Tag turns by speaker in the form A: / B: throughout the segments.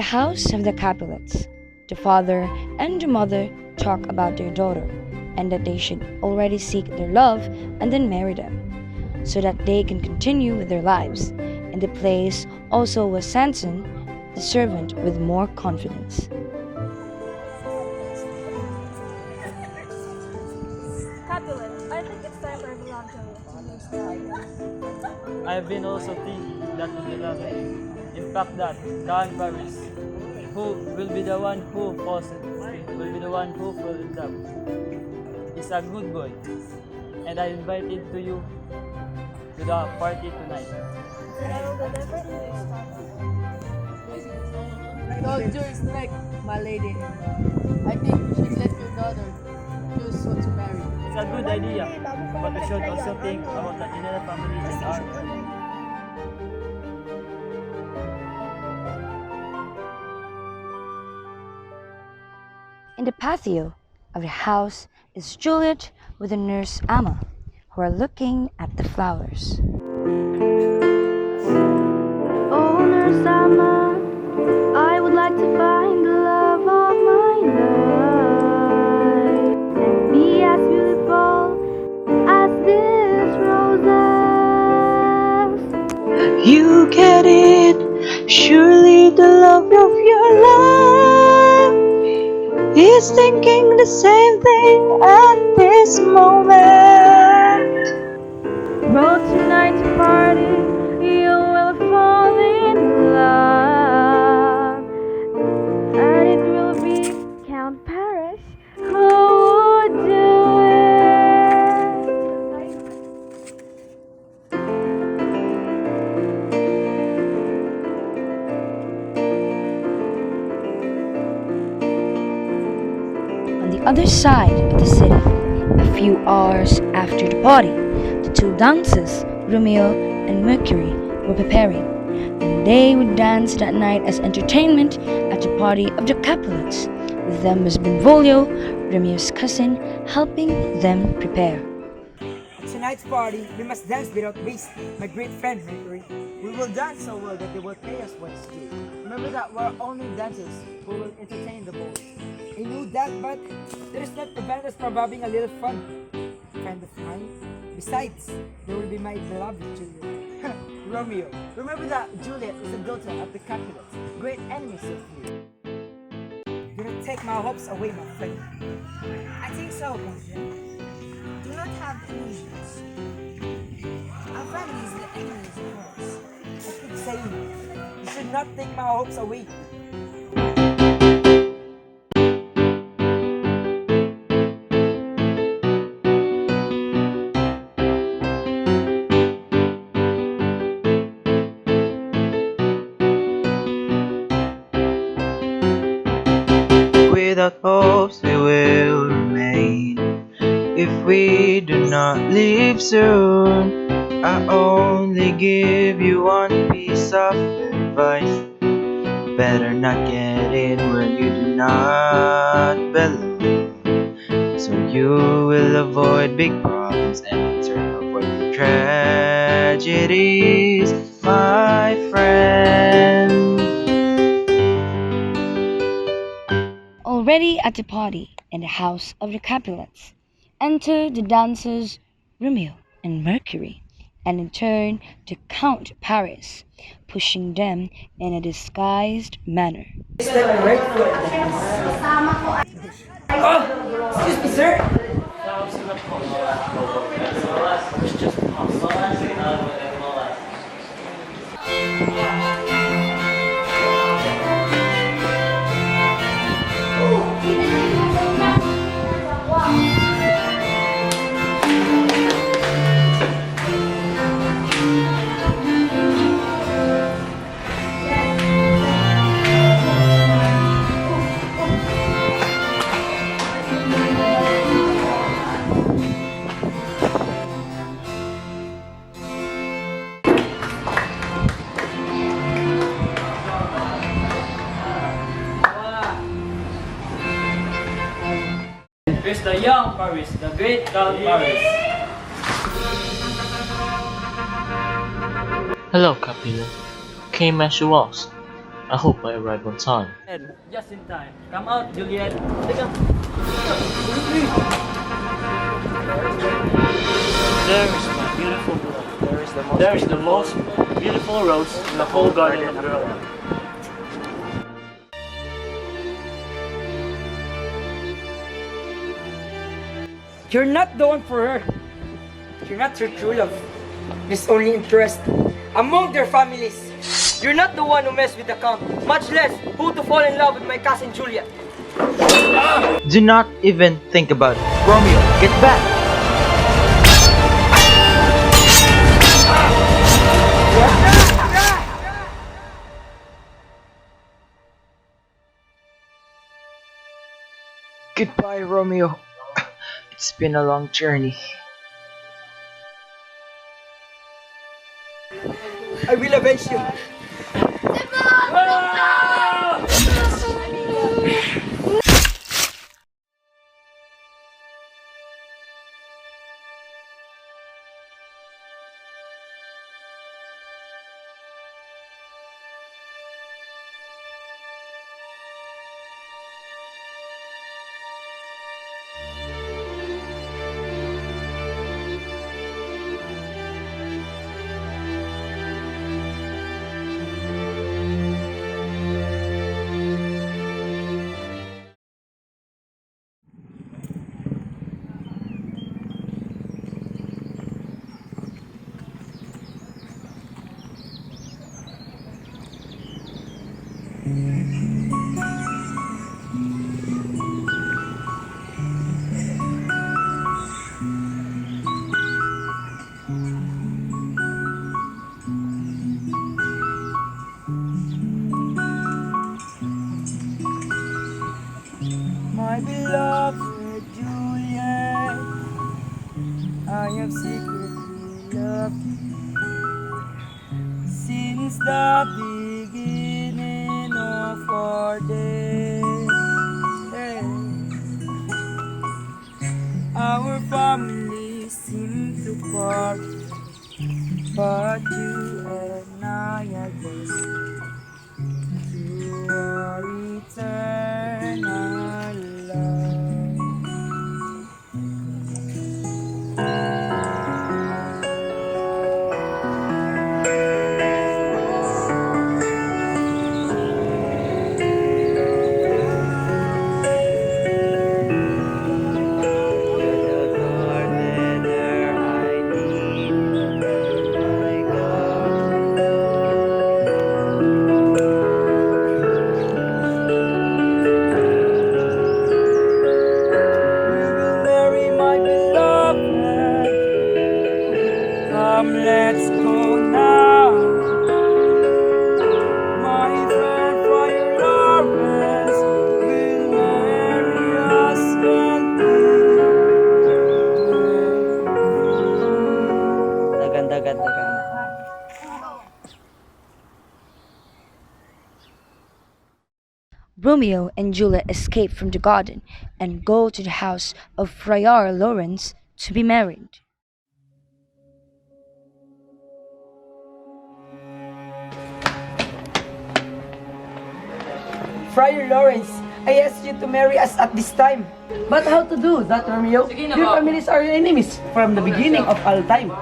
A: the house of the Capulets, the father and the mother talk about their daughter, and that they should already seek their love and then marry them, so that they can continue with their lives. In the place also was Samson, the servant, with more confidence.
B: Capulet, I think it's time for everyone to leave.
C: I have been also thinking that would be lovely. In fact, that Don Paris, who will be the one who falls will be the one who falls in love. Is a good boy, and I invited to you to the party tonight.
B: And I will deliver to you.
D: Don't choose like my lady. I think you should let your daughter choose who to marry.
C: It's a good idea, but we should also think about the general family and our family.
A: In the patio of the house is Juliet with the nurse Amma, who are looking at the flowers.
E: Oh, Nurse Amma, I would like to find the love of my life and be as beautiful as these roses.
F: You get it, surely the love of your life is thinking the same thing at this moment.
E: Road tonight to party, you will fall in love, and it will be Count Paris who would do it.
A: On the other side of the city, a few hours after the party, the two dancers, Romeo and Mercury, were preparing, and they would dance that night as entertainment at the party of the Capulets. With them was Benvolio, Romeo's cousin, helping them prepare.
G: At tonight's party, we must dance without waste, my great friend Mercury.
H: We will dance so well that they will pay us what it's due. Remember that we're only dancers who will entertain the boys.
G: I knew that, but that does not prevent us from having a little fun. Friend of mine. Besides, there will be my beloved Juliet.
H: Romeo, remember that Juliet is the daughter of the Capulets, great enemies of you.
G: Do not take my hopes away, my friend.
I: I think so, Benjamin. Do not have illusions. Our family is the enemies of yours.
G: I keep saying, you should not take my hopes away.
F: Without hopes we will remain if we do not leave soon. I only give you one piece of advice. Better not get in where you do not belong, so you will avoid big problems and in turn avoid the tragedies, my friend.
A: Already at the party in the house of the Capulets, enter the dancers Romeo and Mercury, and in turn the Count Paris, pushing them in a disguised manner.
G: Step right foot. Oh, excuse me, sir.
C: Here's the young Paris, the great Count Paris.
J: Hello, Capulet. Came as you was. I hope I arrive on time.
C: And just in time. Come out, Juliet. Take up.
J: There is my beautiful love. There is the most beautiful rose in the whole garden of the world.
G: You're not the one for her. You're not her true love. There's only interest among their families. You're not the one who messed with the count, much less who to fall in love with my cousin Juliet.
F: Do not even think about it. Romeo, get back! Goodbye, Romeo. It's been a long journey.
G: I will avenge you. My beloved Juliet, I have secretly loved you since the beginning of our days. Our family seemed to part, but you and I are destined to our eternal love. Let's go now, my friend, for your Lawrence will marry us and dagan.
A: Romeo and Juliet escape from the garden and go to the house of Friar Lawrence to be married.
G: Friar Lawrence, I asked you to marry us at this time.
D: But how to do that, Romeo? Your families are enemies from the beginning of all time.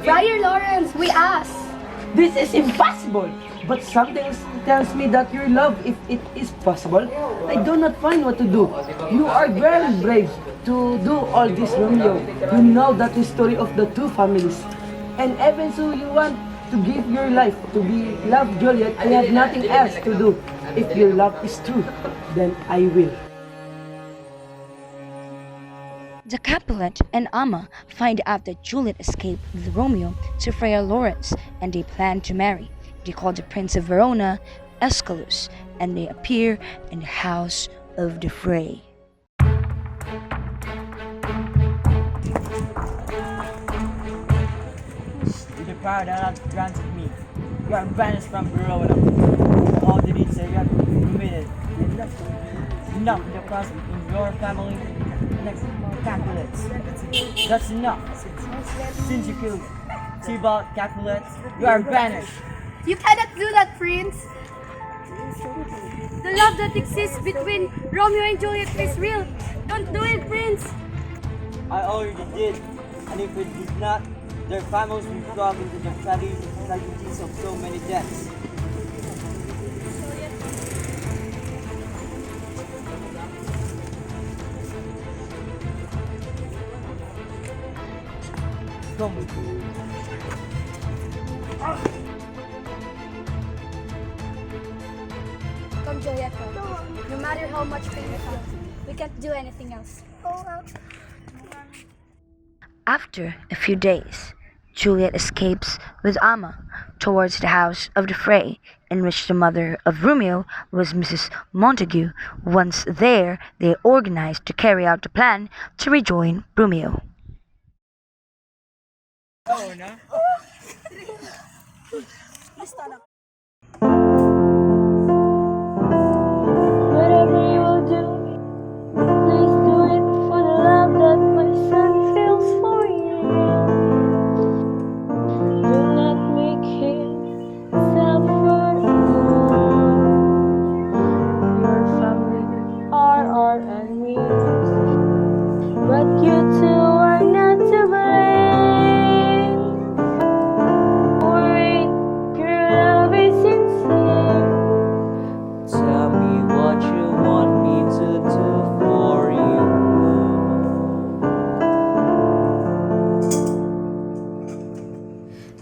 B: Friar Lawrence, we ask.
D: This is impossible. But something tells me that your love, if it is possible, I do not find what to do. You are very brave to do all this, Romeo. You know that history of the two families. And even so you want to give your life to be love Juliet, I have nothing else to do. If your love is true, then I will.
A: The Capulet and Amma find out that Juliet escaped with Romeo to Friar Lawrence and they plan to marry. They call the Prince of Verona Escalus and they appear in the house of the fray.
C: With the power that hath granted me, you are banished from Verona. All the deeds that you have committed, enough with the cross between your family and the Capulets. That's enough. Since you killed Tybalt Capulets, you are banished.
B: You cannot do that, Prince.
E: The love that exists between Romeo and Juliet is real. Don't do it, Prince.
H: I already did. And if we did not, their families will be brought into the tragedies of so many deaths. Come with me.
E: Come, Juliet. No matter how much pain we feel, we can't do anything else.
A: After a few days, Juliet escapes with Amma towards the house of the fray, in which the mother of Romeo was Mrs. Montague. Once there, they organized to carry out the plan to rejoin Romeo.
E: Whatever you will do, please do it for the love that my son feels for you. Do not make him suffer alone. Your family are our enemies, but you two are not to blame. Wait, your love is sincere.
H: Tell me what you want me to do for you.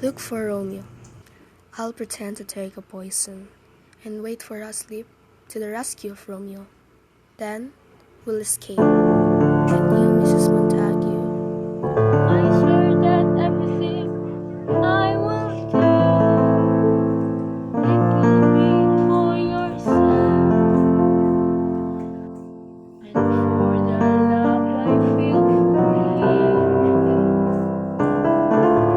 K: Look for Romeo. I'll pretend to take a poison and wait for us sleep to the rescue of Romeo. Then we'll escape. And you, Mrs. Montague,
E: I swear that everything I will do, it will be for your son and for the love I feel for you.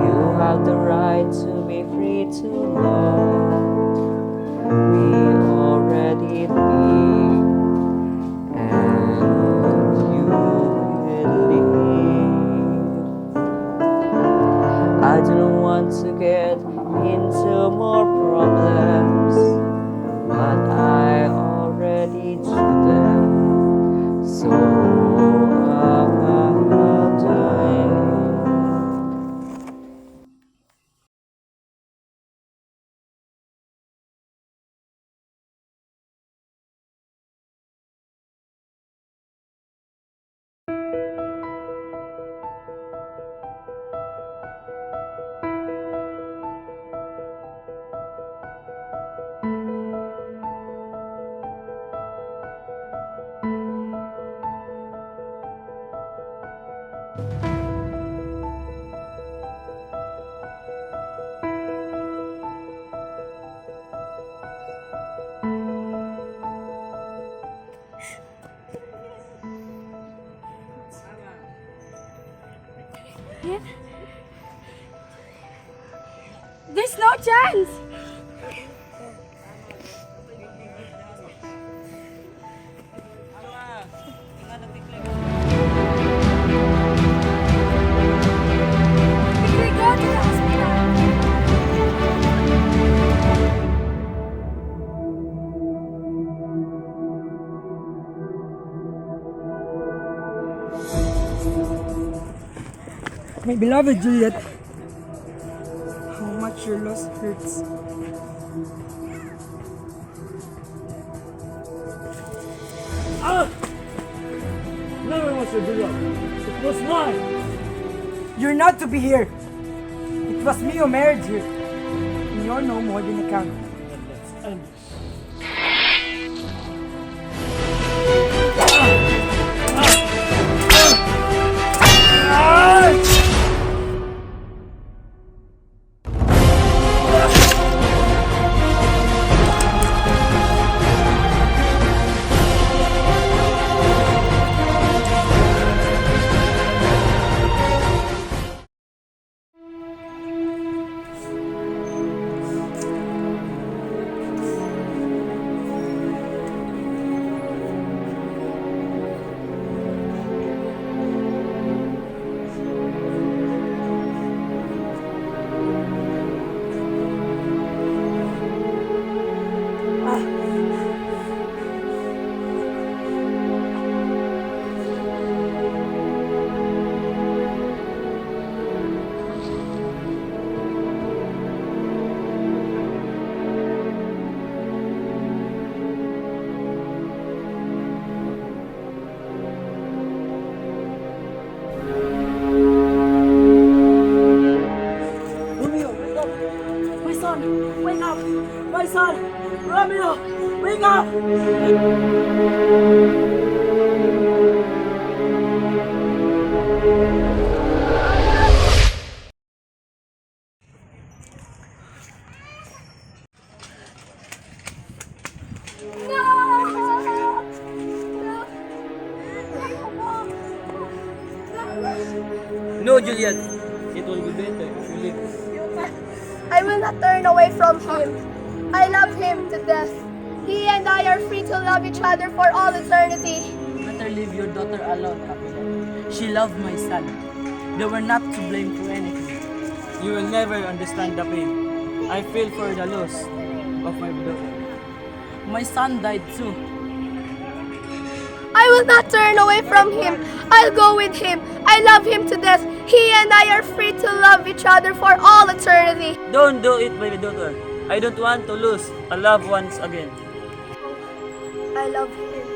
H: You have the right to be free to love. We already live, and you will live. I don't want to get into more problems, but I already do them. So I'll do it.
E: There's no chance! Quickly go to the hospital!
G: My beloved Juliet, how much your loss hurts.
J: Never was your beloved. It was mine.
G: You're not to be here. It was me who married you. And you're no more than a count.
J: Then let's end this.
G: son! Romeo! Wake up!
C: No, Juliet. It will be better if you leave.
E: I will not turn away from him. I love him to death. He and I are free to love each other for all eternity.
G: Better leave your daughter alone, Capulet. She loved my son. They were not to blame for anything.
C: You will never understand the pain I feel for the loss of my daughter.
G: My son died too.
E: I will not turn away from him. I'll go with him. I love him to death. He and I are free to love each other for all eternity.
C: Don't do it, my daughter. I don't want to lose a loved ones again.
E: I love him.